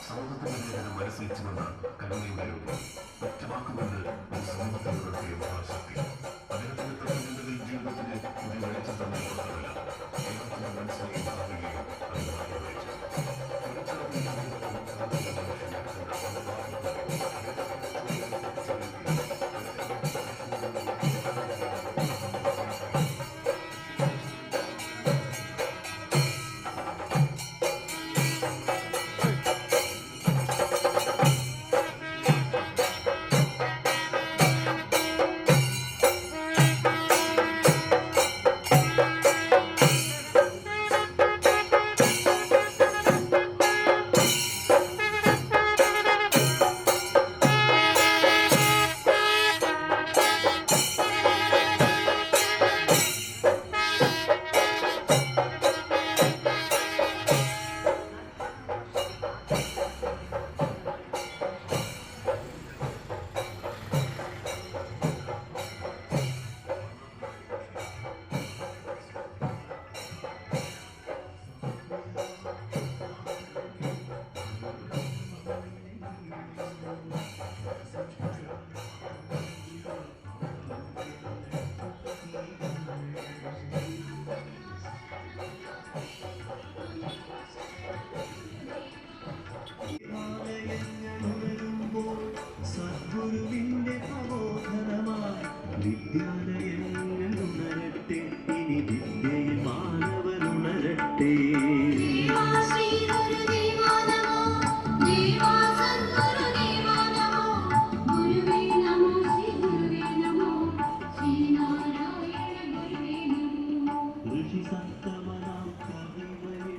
സമൂഹത്തിന്റെ മനസ്സിലിച്ചുകൊണ്ട് കരുണയുടെ ഒറ്റവാക്കുകൊണ്ട് ഒരു സമൂഹത്തിൽ ഉണർത്തിയ മഹാശക്തി. അദ്ദേഹത്തിന്റെ തത്വചിന്തകൾ ജീവിതത്തിന് പുതിയ വെളിച്ചം തന്നെ മാത്രമല്ല, ദൈവത്തിന്റെ മനസ്സിനെയും ഭാവിയെയും അത് മാറ്റിവെച്ചു. വിദ്യാലയങ്ങളുണരട്ടെ, ഇനി വിദ്യയിൽ മാനവനുണരട്ടെ. ഋഷി സത്തമനാം കവിവരെ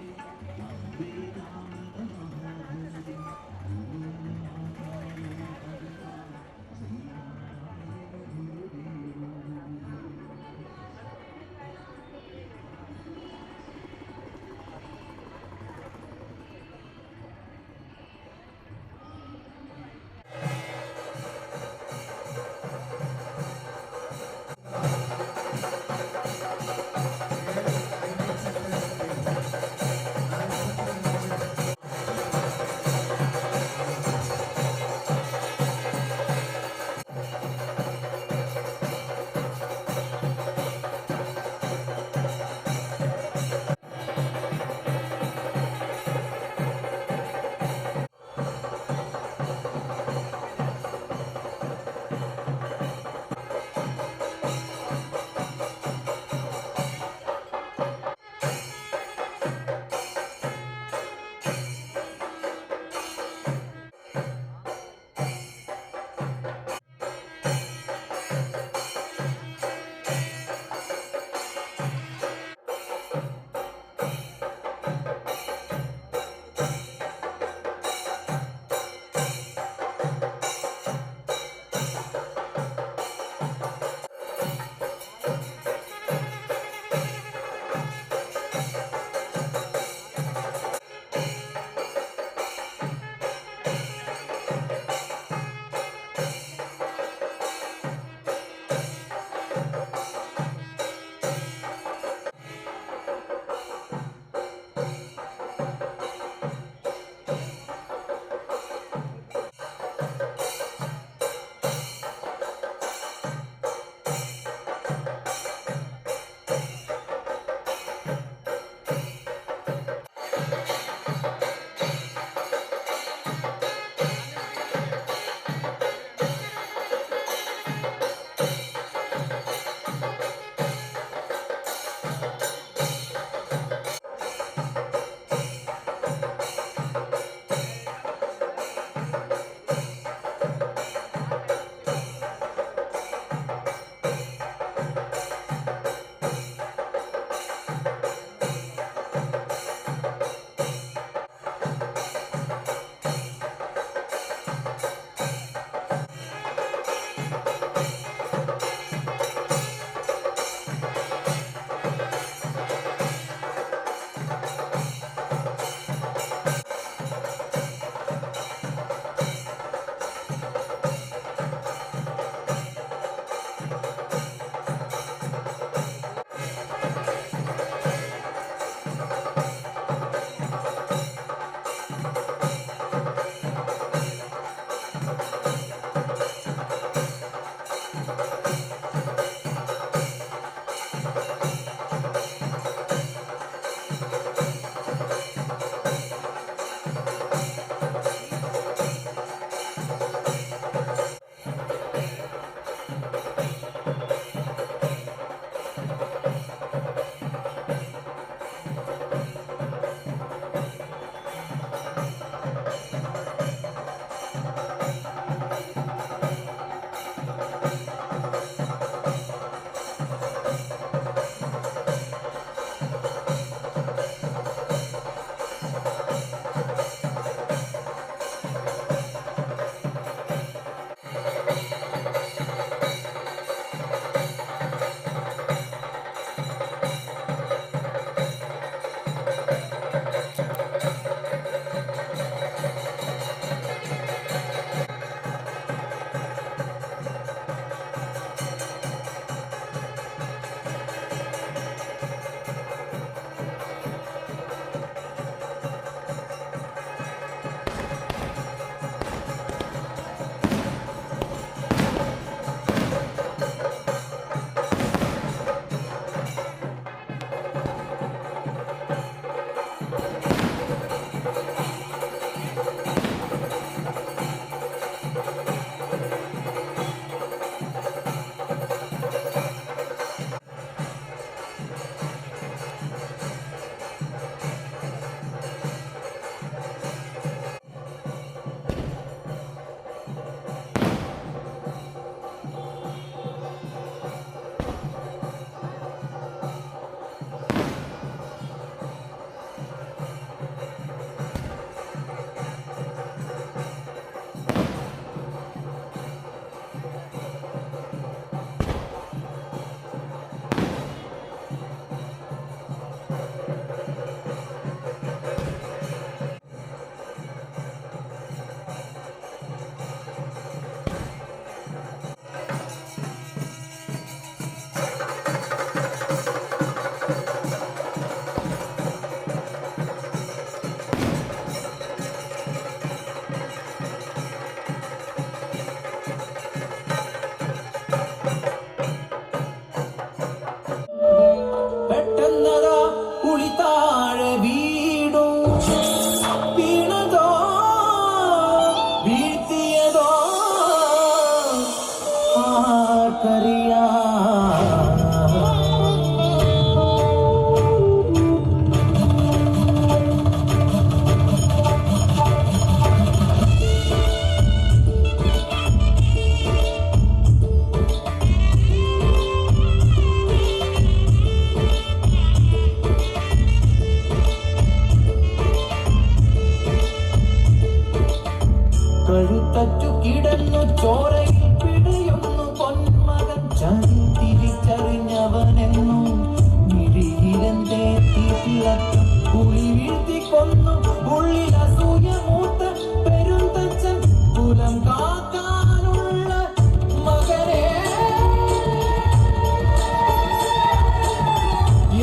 പഴുത്തറ്റു കിടന്നു ചോരയിൽ പിടയുന്നു പൊന്മകൻ ചതി തിരിച്ചറിഞ്ഞവനെന്നു മിഴിയിലെന്തേ തീപ്പിളക്കം കുളി വീഴ്ത്തി കൊന്നു ഉള്ളിൽ അസൂയ മൂത്ത പെരുന്തച്ചൻ കുലം കാക്കാനുള്ള മകനെ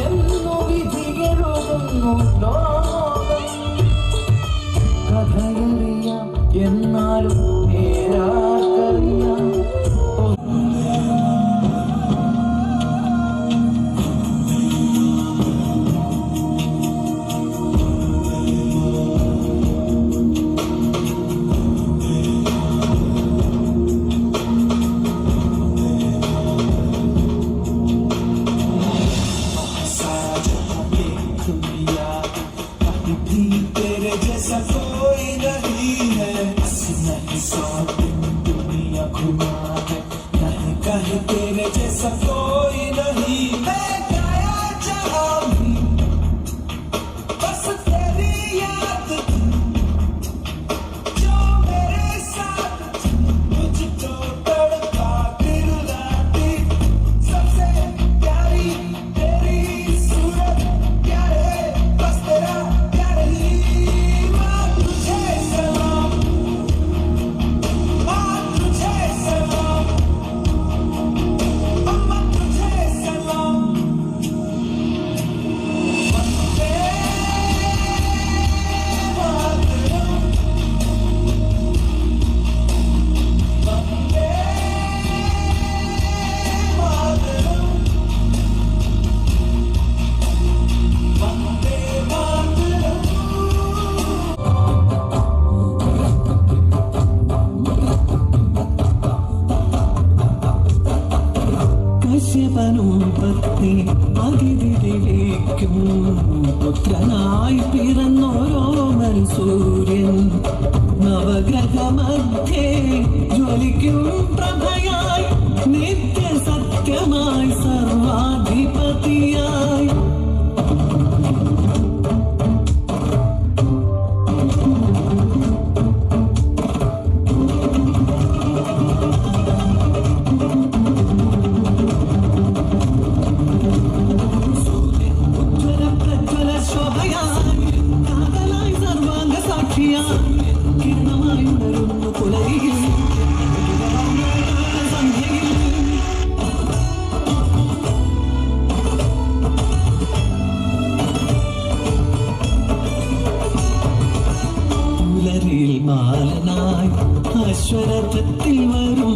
എന്നു വിധിയെഴുതുന്നു ലോകം. കഥയറിയാം എന്നാലും നേരാക്കറിയാം. तेरे जैसा कोई नहीं है, नहीं सौ दिन दुनिया घुमा है, नहीं कहीं तेरे जैसा कोई नहीं है। गाया जहाँ भी बस तेरी याद थी, जो मेरे साथ थी, मुझको तड़पा दिल लाती। सबसे प्यारी तेरी सूरत, प्यार है बस तेरा प्यार ही। माँ तुझे सलाम, माँ तुझे सलाम, अम्मा तुझे सलाम। वंदे मातरम, वंदे मातरम, वंदे मातरम। കശ്യപനും പത്നി അകിരിലേക്കും പുത്രനായി പിറന്നോരോമൽ സൂര്യൻ നവഗ്രഹമധ്യേ ജ്വലിക്കും പ്രഭയായി നിത്യസത്യമായി സർവാധിപതിയായി. ഉജ്ജ്വല പ്രജ്വല ശോഭയായി കാതലായി സർവാംഗ സാക്ഷിയായി കിരണമായി ഉണരുന്നു പുലരിയിൽ സന്ധ്യയിൽ. പുലരിൽ മാലനായി അശ്വരഥത്തിൽ വരും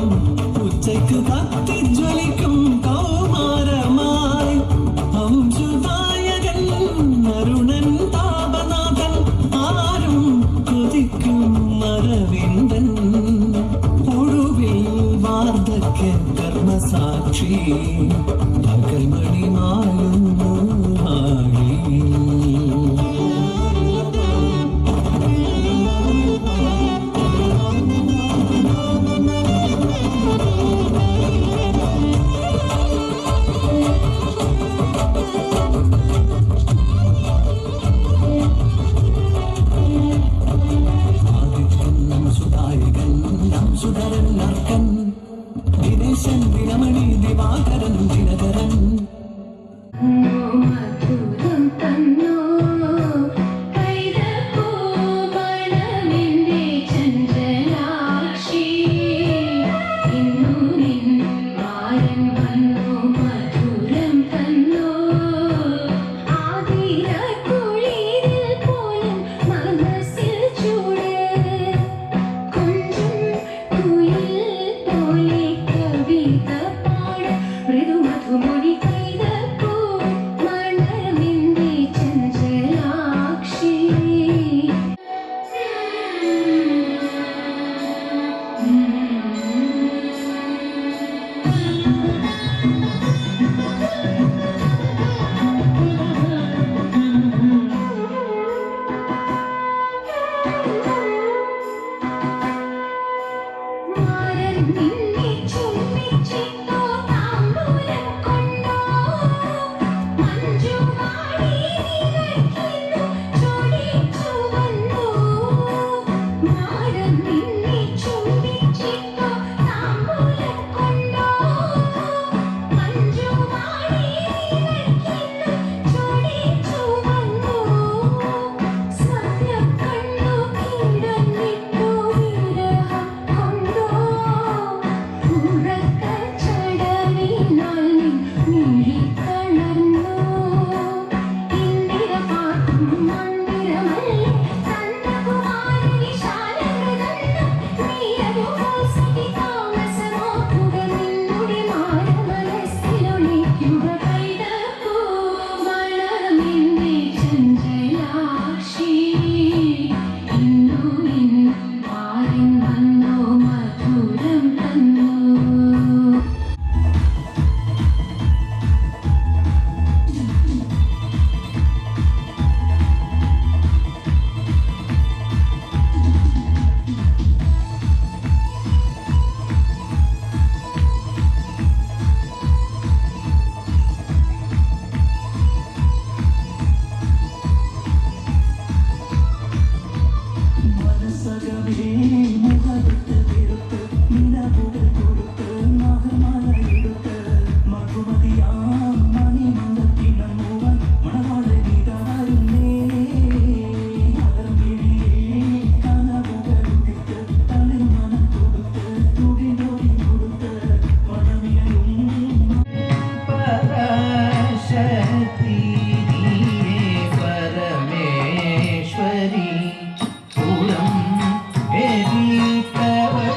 ഉച്ചയ്ക്ക് കത്തിജ്വലിക്കും കൗമാരമായി അംശുദായകൻ അരുണൻ താപനാഥൻ ആരും കൊതിക്കും അരവിന്ദൻ ഒടുവിൽ വാർദ്ധക്യ കർമ്മസാക്ഷി പകൽമണി മായുന്നു ആഴി. ആദിത്യൻ സുധായകൻ സുധരൻ നർക്കൻ ദിനേശൻ ദിനമണി ദിവാകരൻ ദിനകരൻ. മധുരം തന്നോ കൈതപ്പൂ മണമെന്റെ ചന്ദ്രനാക്ഷി ഇന്നു നിൻ മാരൻ വന്നു മധുരം തന്നോ ആതിരക്കുളിരിൽ പോലും മനസ്സിൽ ചൂട് കൊഞ്ചും കുയിൽ പോലെ കവിത പാട മൃദുമധുമൊഴി മനസ്സകമേ മുഖത്ത് തീർത്ത് നിലവുകൾ കൊടുത്ത് നാഗമാലയെടുത്ത് മകുമതിയാം മണിമന്ദത്തിണങ്ങുവാൻ മണവാള ഗീതമാരുന്നേ കനവുകളുദിത്ത് തളിർമണം കൊടുത്ത് തുടിനൊടി കൊടുത്ത് മണമിയലും പരാശക്തി നീയേ പരമേശ്വരി പൂരം എരിത്തവൾ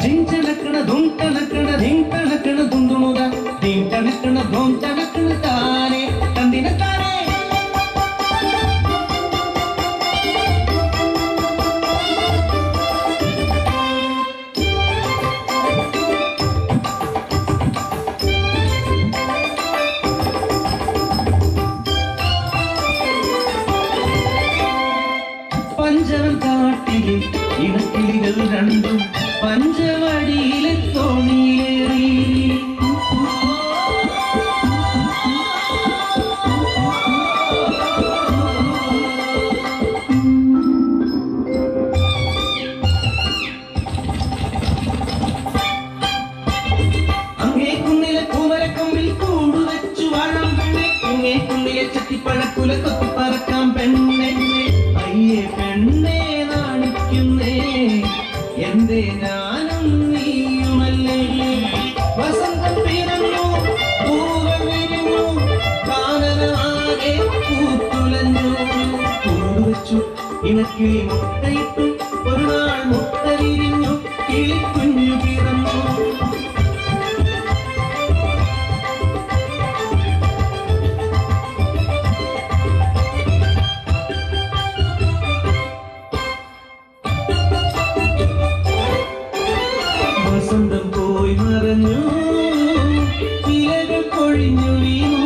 ജിഞ്ചനക്കണ ധുംടനക്കണ ധിംടനക്കണ ധുണ്ടുണുക ധിംടനക്കണ ധോംടനക്കണ താനെ തന്തിന താനെ പഞ്ചവൻ കാട്ടിലെ ഇണക്കിളികൾ രണ്ടും പഞ്ചവടിയിലെ തോണിയിലേറി അങ്ങേ കുന്നിലെ പൂമരക്കൊമ്പിൽ കൂടുവച്ചു വാഴാം പെണ്ണെ അങ്ങേ കുന്നിലെ ചട്ടിപ്പഴക്കുല കൊത്തി പറക്കാം പെണ്ണെ അയ്യേ പെണ്ണെ നാണിക്കുന്നേ എന്റെ ഞാനും നീയുമല്ലേ വസന്തം പിറന്നു പൂകൾ വിരിഞ്ഞു കാനനമാകെ പൂത്തുലഞ്ഞു കൂടുവച്ചു ഇണക്കിളി മുട്ടയിട്ടു ഒരു നാൾ മുട്ട വിരിഞ്ഞു കിളിക്കുഞ്ഞു പിറന്നു വസന്തം പോയി മറഞ്ഞു ഇലകൾ കൊഴിഞ്ഞു വീണു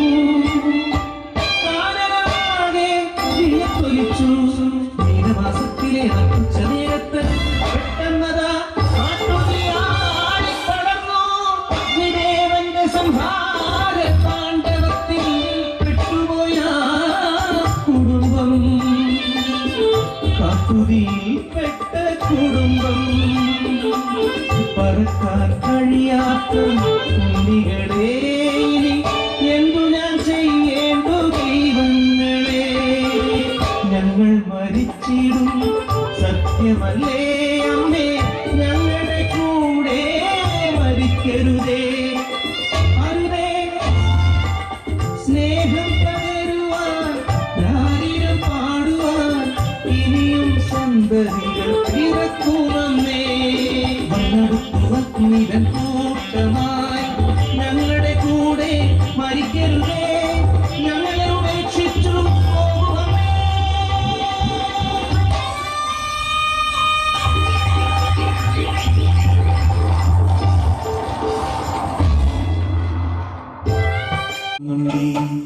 കാനനമാകെ വിളക്കൊലിച്ചു മീനമാസത്തിലെ നട്ടുച്ച നേരത്ത് പെട്ടെന്നതാ ആടിപ്പടർന്നു അഗ്നിദേവന്റെ സംഹാര താണ്ഡവത്തിൽ പെട്ടുപോയ കുടുംബം കാട്ടുതീയിൽ പെട്ട കുടുംബം പറക്കാൻ കഴിയാത്ത ഉണ്ണികളെ ഇനി എന്തു ഞാൻ ചെയ്യേണ്ടു ദൈവങ്ങളെ ഞങ്ങൾ മരിച്ചിടും സത്യമല്ലേ അമ്മേ ഞങ്ങളുടെ കൂടെ മരിക്കരുതേ അരുതേ സ്നേഹം പകരുവാൻ രാരിരം പാടുവാൻ ഇനിയും സന്തതികൾ പിറക്കുമമ്മേ വന്നെടുത്തുവന്നിതൻ കൂട്ടമായി ഞങ്ങളുടെ കൂടെ മരിക്കരുതേ ഞങ്ങളെ ഉപേക്ഷിച്ചു പോകുമമ്മേ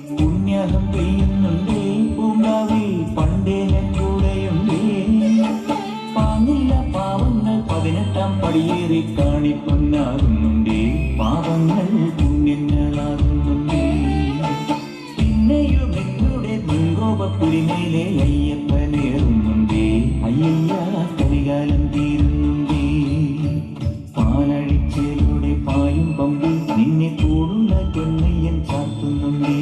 പുണ്യഹം പെയ്യുന്നുണ്ടേ കോപപ്പുരിമേലെ അയ്യപ്പനേറുന്നുണ്ടേ, അയ്യയ്യ കരികാലം തീരുന്നുണ്ടേ. പാലഴിച്ചിലൂടെ പായും പമ്പി നിന്നെ കൂടുള്ള പൊന്നയ്യൻ ചാർത്തുന്നുണ്ടേ.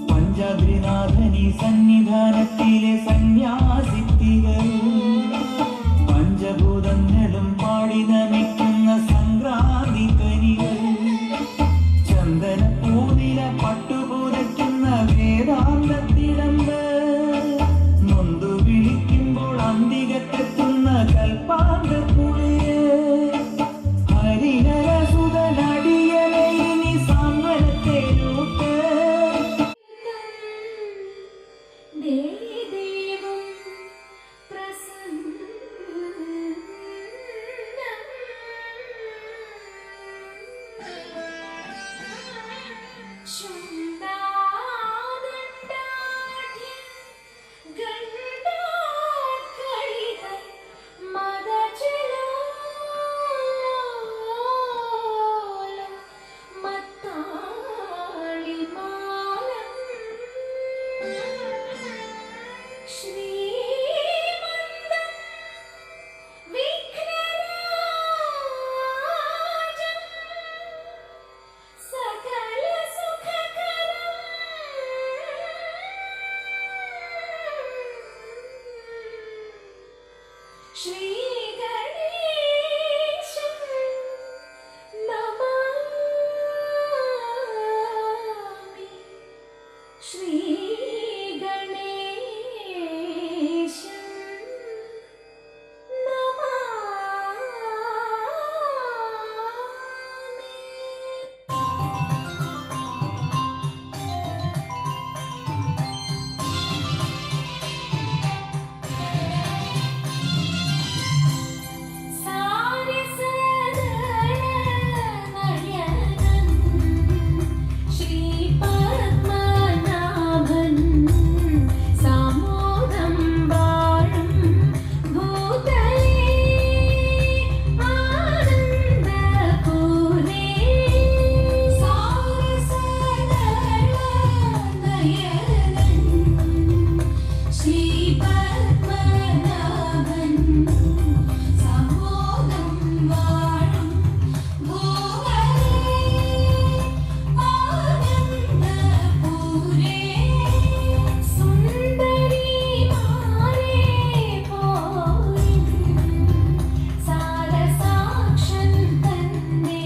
പഞ്ചാദ്രിനാഥനി സന്നിധാനത്തിലെ സന്യാസിത്തികൾ പഞ്ചഭൂതങ്ങളും പാടി നമിക്കുന്ന സംക്രാന്തി കനികൾ ചന്ദന പൂനില പട്ടുപൂരയ്ക്കുന്ന വേദാന്തത്തിടമ്പ് നൊന്തു വിളിക്കുമ്പോൾ അന്തികത്തെത്തുന്ന കൽപ്പാന്തക്കുളിര് ഹരിഹരസുതനടിയനെ ഇനി സാന്ത്വനത്തേരൂട്ട് ദേവം പ്രസന്നം ശുണ്ടാദണ്ഡാഢ്യ ഗണ്ഡാകൈതൈ മദചലോലം മത്താളിമാലം ശ്രീമന്തം വിഘ്നരാജം സകല സുഖകരം ശ്രീഗണേശം നമാമി. ശ്രീഗണേശം നമാമി. സാരസനയനൻ ശ്രീപത്മനാഭൻ സാമോദം വാഴും ഭൂതലേ ആനന്ദപൂരേ. സാരസനയനൻ ശ്രീപത്മനാഭൻ സാമോദം വാഴും ഭൂതലേ ആനന്ദപൂരേ. സുന്ദരിമാരേ പോരിൻ സാരസാക്ഷൻ തന്നേ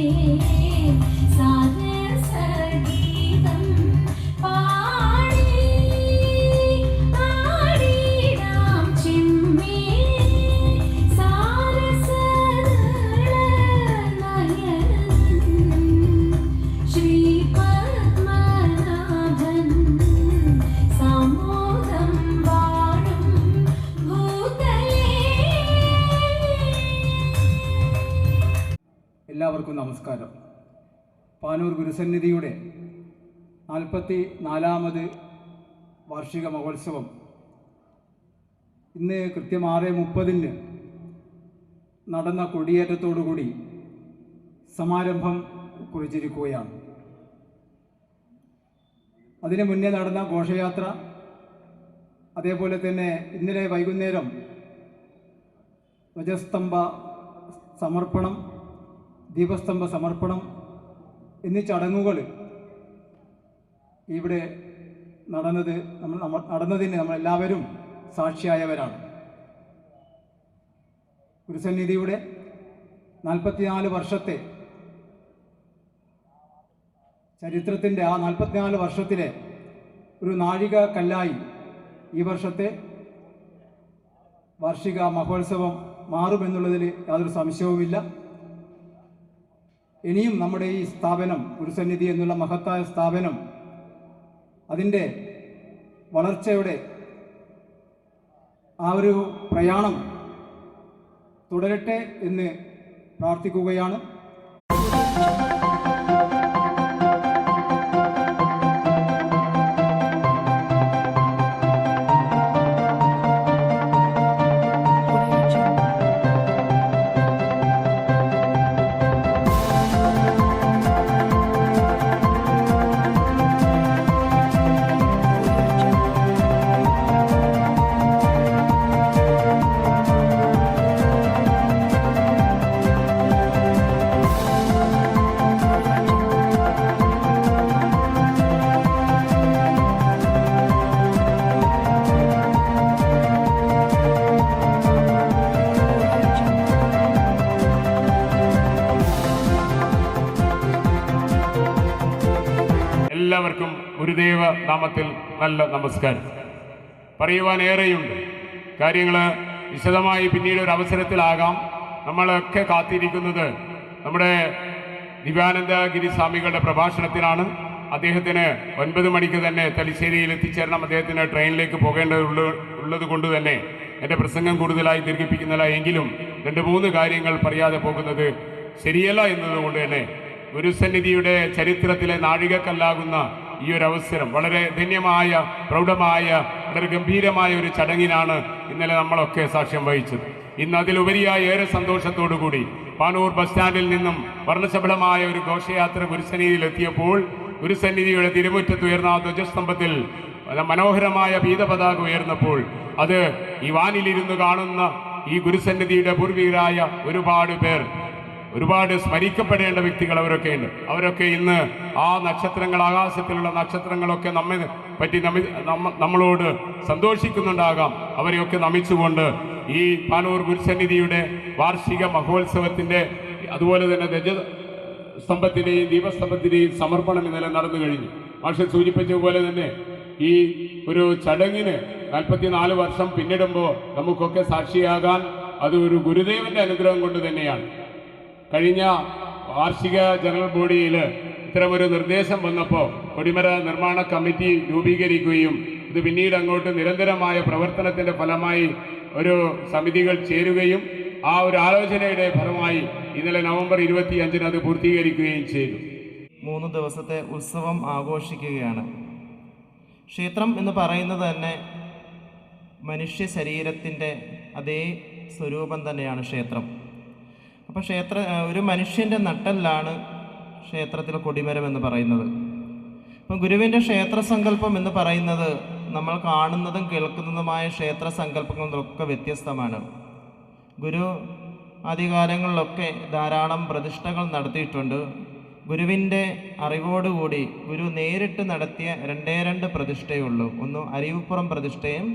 സാരസഗീതം പാടി ആടിടാം ചിമ്മി. സാരസനയനൻ ശ്രീപത്മനാഭൻ സാമോദം വാഴും ഭൂതലേ. എല്ലാവർക്കും നമസ്കാരം. പാനൂർ ഗുരുസന്നിധിയുടെ 44ാമത് വാർഷിക മഹോത്സവം ഇന്ന് കൃത്യം 6:30 നടന്ന കൊടിയേറ്റത്തോടുകൂടി സമാരംഭം കുറിച്ചിരിക്കുകയാണ്. അതിനു മുന്നേ നടന്ന ഘോഷയാത്ര, അതേപോലെ തന്നെ ഇന്നലെ വൈകുന്നേരം ധ്വജസ്തംഭ സമർപ്പണം, ദീപസ്തംഭ സമർപ്പണം എന്നീ ചടങ്ങുകൾ ഇവിടെ നടന്നതിന് നമ്മളെല്ലാവരും സാക്ഷിയായവരാണ്. ഗുരുസന്നിധിയുടെ 44 വർഷത്തെ ചരിത്രത്തിൻ്റെ ആ 44 വർഷത്തിലെ ഒരു നാഴിക കല്ലായി ഈ വർഷത്തെ വാർഷിക മഹോത്സവം മാറുമെന്നുള്ളതിൽ യാതൊരു സംശയവുമില്ല. ഇനിയും നമ്മുടെ ഈ സ്ഥാപനം, ഗുരുസന്നിധി എന്നുള്ള മഹത്തായ സ്ഥാപനം, അതിൻ്റെ വളർച്ചയുടെ ആ ഒരു പ്രയാണം തുടരട്ടെ എന്ന് പ്രാർത്ഥിക്കുകയാണ്. എല്ലാവർക്കും ഗുരുദേവ നാമത്തിൽ നല്ല നമസ്കാരം. പറയുവാൻ ഏറെയുണ്ട്. കാര്യങ്ങൾ വിശദമായി പിന്നീട് ഒരു അവസരത്തിലാകാം. നമ്മളൊക്കെ കാത്തിരിക്കുന്നത് നമ്മുടെ ദിവ്യാനന്ദഗിരി സ്വാമികളുടെ പ്രഭാഷണത്തിനാണ്. അദ്ദേഹത്തിന് 9 മണിക്ക് തന്നെ തലശ്ശേരിയിൽ എത്തിച്ചേരണം. അദ്ദേഹത്തിന് ട്രെയിനിലേക്ക് പോകേണ്ടതുള്ളത് കൊണ്ട് തന്നെ എൻ്റെ പ്രസംഗം കൂടുതലായി ദീർഘിപ്പിക്കുന്നില്ല. എങ്കിലും 2-3 കാര്യങ്ങൾ പറയാതെ പോകുന്നത് ശരിയല്ല എന്നതുകൊണ്ട് തന്നെ ഗുരുസന്നിധിയുടെ ചരിത്രത്തിലെ നാഴികക്കല്ലാകുന്ന ഈ ഒരു അവസരം വളരെ ധന്യമായ, പ്രൗഢമായ, വളരെ ഗംഭീരമായ ഒരു ചടങ്ങിനാണ് ഇന്നലെ നമ്മളൊക്കെ സാക്ഷ്യം വഹിച്ചത്. ഇന്ന് അതിലുപരിയായി ഏറെ സന്തോഷത്തോടു കൂടി പാനൂർ ബസ് സ്റ്റാൻഡിൽ നിന്നും വർണ്ണശബളമായ ഒരു ഘോഷയാത്ര ഗുരുസന്നിധിയിൽ എത്തിയപ്പോൾ ഗുരുസന്നിധിയുടെ തിരുമുറ്റത്ത് ഉയർന്ന ധ്വജസ്തംഭത്തിൽ മനോഹരമായ പീതപതാക ഉയർന്നപ്പോൾ അത് ഈ വാനിലിരുന്ന് കാണുന്ന ഈ ഗുരുസന്നിധിയുടെ പൂർവികരായ ഒരുപാട് പേർ, ഒരുപാട് സ്മരിക്കപ്പെടേണ്ട വ്യക്തികൾ അവരൊക്കെയുണ്ട്. അവരൊക്കെ ഇന്ന് ആ നക്ഷത്രങ്ങൾ, ആകാശത്തിലുള്ള നക്ഷത്രങ്ങളൊക്കെ നമ്മെ പറ്റി നമ്മളോട് സന്തോഷിക്കുന്നുണ്ടാകാം. അവരെയൊക്കെ നമിച്ചുകൊണ്ട് ഈ പാനൂർ ഗുരുസന്നിധിയുടെ വാർഷിക മഹോത്സവത്തിൻ്റെ അതുപോലെ തന്നെ ധ്വജസ്തംഭത്തിൻ്റെയും ദീപസ്തംഭത്തിൻ്റെയും സമർപ്പണം ഇന്നലെ നടന്നു കഴിഞ്ഞു. മാഷ് സൂചിപ്പിച്ചതുപോലെ തന്നെ ഈ ഒരു ചടങ്ങിന് 44 വർഷം പിന്നിടുമ്പോൾ നമുക്കൊക്കെ സാക്ഷിയാകാൻ അത് ഒരു ഗുരുദേവന്റെ അനുഗ്രഹം കൊണ്ട് തന്നെയാണ്. കഴിഞ്ഞ വാർഷിക ജനറൽ ബോഡിയിൽ ഇത്തരമൊരു നിർദ്ദേശം വന്നപ്പോൾ കൊടിമര നിർമ്മാണ കമ്മിറ്റി രൂപീകരിക്കുകയും ഇത് പിന്നീട് അങ്ങോട്ട് നിരന്തരമായ പ്രവർത്തനത്തിൻ്റെ ഫലമായി ഒരു സമിതികൾ ചേരുകയും ആ ഒരു ആലോചനയുടെ ഫലമായി ഇന്നലെ നവംബർ 25-ന് അത് പൂർത്തീകരിക്കുകയും ചെയ്തു. 3 ദിവസത്തെ ഉത്സവം ആഘോഷിക്കുകയാണ്. ക്ഷേത്രം എന്ന് പറയുന്നത് തന്നെ മനുഷ്യ ശരീരത്തിൻ്റെ അതേ സ്വരൂപം തന്നെയാണ് ക്ഷേത്രം. അപ്പോൾ ഒരു മനുഷ്യൻ്റെ നട്ടെല്ലാണ് ക്ഷേത്രത്തിലെ കൊടിമരം എന്ന് പറയുന്നത്. അപ്പം ഗുരുവിൻ്റെ ക്ഷേത്രസങ്കല്പം എന്ന് പറയുന്നത് നമ്മൾ കാണുന്നതും കേൾക്കുന്നതുമായ ക്ഷേത്ര സങ്കല്പങ്ങളൊക്കെ വ്യത്യസ്തമാണ്. ഗുരു ആദ്യകാലങ്ങളിലൊക്കെ ധാരാളം പ്രതിഷ്ഠകൾ നടത്തിയിട്ടുണ്ട്. ഗുരുവിൻ്റെ അറിവോടുകൂടി ഗുരു നേരിട്ട് നടത്തിയ 2 പ്രതിഷ്ഠയേ ഉള്ളൂ. ഒന്ന് അരിവുപ്പുറം പ്രതിഷ്ഠയും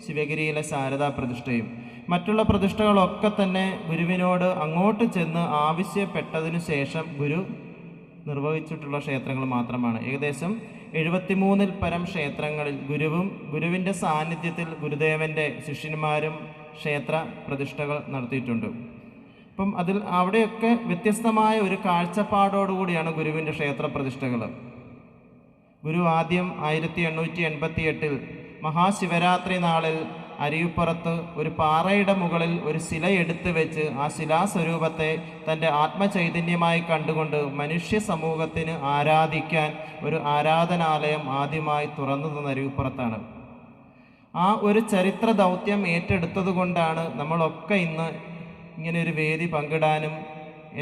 ശിവഗിരിയിലെ ശാരദാ പ്രതിഷ്ഠയും. മറ്റുള്ള പ്രതിഷ്ഠകളൊക്കെ തന്നെ ഗുരുവിനോട് അങ്ങോട്ട് ചെന്ന് ആവശ്യപ്പെട്ടതിനു ശേഷം ഗുരു നിർവഹിച്ചിട്ടുള്ള ക്ഷേത്രങ്ങൾ മാത്രമാണ്. ഏകദേശം 73-ൽ പരം ക്ഷേത്രങ്ങളിൽ ഗുരുവിൻ്റെ സാന്നിധ്യത്തിൽ ഗുരുദേവൻ്റെ ശിഷ്യന്മാരും ക്ഷേത്ര പ്രതിഷ്ഠകൾ നടത്തിയിട്ടുണ്ട്. അപ്പം അവിടെയൊക്കെ വ്യത്യസ്തമായ ഒരു കാഴ്ചപ്പാടോടുകൂടിയാണ് ഗുരുവിൻ്റെ ക്ഷേത്ര പ്രതിഷ്ഠകൾ. ഗുരു ആദ്യം 1888-ൽ മഹാശിവരാത്രി നാളിൽ അരിയുപ്പുറത്ത് ഒരു പാറയുടെ മുകളിൽ ഒരു ശില എടുത്തു വെച്ച് ആ ശിലാസ്വരൂപത്തെ തൻ്റെ ആത്മചൈതന്യമായി കണ്ടുകൊണ്ട് മനുഷ്യ സമൂഹത്തിന് ആരാധിക്കാൻ ഒരു ആരാധനാലയം ആദ്യമായി തുറന്നു തന്ന അരിയുപ്പുറത്താണ്. ആ ഒരു ചരിത്ര ദൗത്യം ഏറ്റെടുത്തത് കൊണ്ടാണ് നമ്മളൊക്കെ ഇന്ന് ഇങ്ങനെ ഒരു വേദി പങ്കിടാനും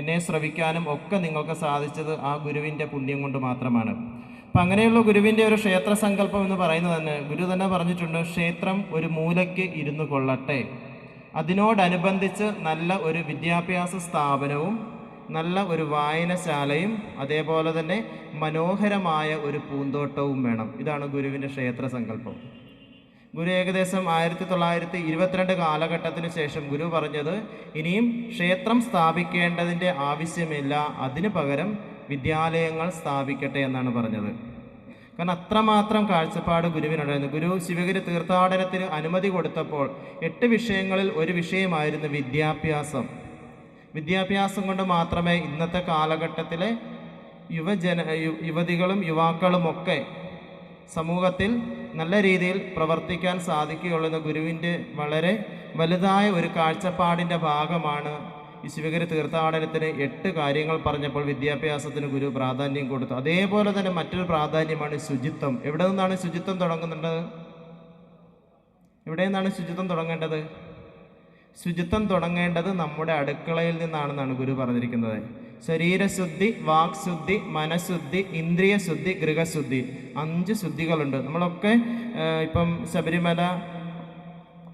എന്നെ ശ്രവിക്കാനും ഒക്കെ നിങ്ങൾക്ക് സാധിച്ചത് ആ ഗുരുവിൻ്റെ പുണ്യം കൊണ്ട് മാത്രമാണ്. അപ്പം അങ്ങനെയുള്ള ഗുരുവിൻ്റെ ഒരു ക്ഷേത്ര സങ്കല്പം എന്ന് പറയുന്നത് തന്നെ ഗുരു തന്നെ പറഞ്ഞിട്ടുണ്ട്, ക്ഷേത്രം ഒരു മൂലയ്ക്ക് ഇരുന്നു കൊള്ളട്ടെ. അതിനോടനുബന്ധിച്ച് നല്ല ഒരു വിദ്യാഭ്യാസ സ്ഥാപനവും നല്ല ഒരു വായനശാലയും അതേപോലെ തന്നെ മനോഹരമായ ഒരു പൂന്തോട്ടവും വേണം. ഇതാണ് ഗുരുവിൻ്റെ ക്ഷേത്ര സങ്കല്പം. ഗുരു ഏകദേശം 1922 കാലഘട്ടത്തിന് ശേഷം ഗുരു പറഞ്ഞത് ഇനിയും ക്ഷേത്രം സ്ഥാപിക്കേണ്ടതിൻ്റെ ആവശ്യമില്ല, അതിനു പകരം വിദ്യാലയങ്ങൾ സ്ഥാപിക്കട്ടെ എന്നാണ് പറഞ്ഞത്. കാരണം അത്രമാത്രം കാഴ്ചപ്പാട് ഗുരുവിനുണ്ടായിരുന്നു. ഗുരു ശിവഗിരി തീർത്ഥാടനത്തിന് അനുമതി കൊടുത്തപ്പോൾ 8 വിഷയങ്ങളിൽ ഒരു വിഷയമായിരുന്നു വിദ്യാഭ്യാസം. വിദ്യാഭ്യാസം കൊണ്ട് മാത്രമേ ഇന്നത്തെ കാലഘട്ടത്തിലെ യുവതികളും യുവാക്കളുമൊക്കെ സമൂഹത്തിൽ നല്ല രീതിയിൽ പ്രവർത്തിക്കാൻ സാധിക്കുകയുള്ളൂ എന്ന ഗുരുവിൻ്റെ വളരെ വലുതായ ഒരു കാഴ്ചപ്പാടിൻ്റെ ഭാഗമാണ് ഈ ശിവഗിരി തീർത്ഥാടനത്തിന് 8 കാര്യങ്ങൾ പറഞ്ഞപ്പോൾ വിദ്യാഭ്യാസത്തിന് ഗുരു പ്രാധാന്യം കൊടുത്തു. അതേപോലെ തന്നെ മറ്റൊരു പ്രാധാന്യമാണ് ശുചിത്വം. എവിടെ നിന്നാണ് ശുചിത്വം തുടങ്ങുന്നുള്ളത്? എവിടെ നിന്നാണ് ശുചിത്വം തുടങ്ങേണ്ടത്? ശുചിത്വം തുടങ്ങേണ്ടത് നമ്മുടെ അടുക്കളയിൽ നിന്നാണെന്നാണ് ഗുരു പറഞ്ഞിരിക്കുന്നത്. ശരീരശുദ്ധി, വാക്ശുദ്ധി, മനഃശുദ്ധി, ഇന്ദ്രിയശുദ്ധി, ഗൃഹശുദ്ധി, 5 ശുദ്ധികളുണ്ട്. നമ്മളൊക്കെ ഇപ്പം ശബരിമല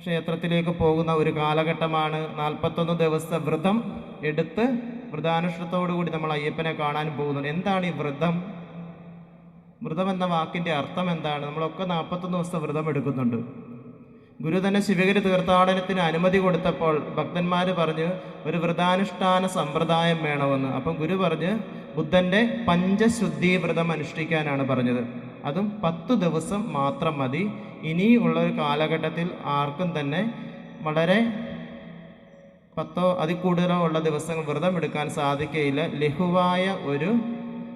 ക്ഷേത്രത്തിലേക്ക് പോകുന്ന ഒരു കാലഘട്ടമാണ്. 41 ദിവസത്തെ വ്രതം എടുത്ത് വ്രതാനുഷ്ഠത്തോടു കൂടി നമ്മൾ അയ്യപ്പനെ കാണാൻ പോകുന്നുണ്ട്. എന്താണ് ഈ വ്രതം? വ്രതം എന്ന വാക്കിൻ്റെ അർത്ഥം എന്താണ്? നമ്മളൊക്കെ 41 ദിവസത്തെ വ്രതം എടുക്കുന്നുണ്ട്. ഗുരു തന്നെ ശിവഗിരി തീർത്ഥാടനത്തിന് അനുമതി കൊടുത്തപ്പോൾ ഭക്തന്മാർ പറഞ്ഞ് ഒരു വ്രതാനുഷ്ഠാന സമ്പ്രദായം വേണമെന്ന്. അപ്പം ഗുരു പറഞ്ഞ് ബുദ്ധൻ്റെ പഞ്ചശുദ്ധി വ്രതം അനുഷ്ഠിക്കാനാണ് പറഞ്ഞത്. അതും 10 ദിവസം മാത്രം മതി. ഇനിയുള്ള ഒരു കാലഘട്ടത്തിൽ ആർക്കും തന്നെ വളരെ 10 അതിൽ കൂടുതലോ ഉള്ള ദിവസങ്ങൾ വ്രതം എടുക്കാൻ സാധിക്കുകയില്ല. ലഘുവായ ഒരു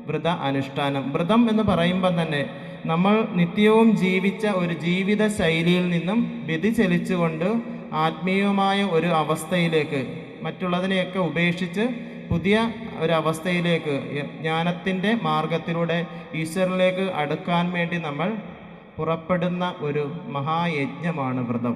വ്രത അനുഷ്ഠാനം. വ്രതം എന്ന് പറയുമ്പം തന്നെ നമ്മൾ നിത്യവും ജീവിച്ച ഒരു ജീവിത ശൈലിയിൽ നിന്നും വ്യതിചലിച്ചുകൊണ്ട് ആത്മീയമായ ഒരു അവസ്ഥയിലേക്ക്, മറ്റുള്ളതിനെയൊക്കെ ഉപേക്ഷിച്ച് പുതിയ ഒരവസ്ഥയിലേക്ക്, ജ്ഞാനത്തിൻ്റെ മാർഗത്തിലൂടെ ഈശ്വരനിലേക്ക് അടുക്കാൻ വേണ്ടി നമ്മൾ പുറപ്പെടുന്ന ഒരു മഹായജ്ഞമാണ് വ്രതം.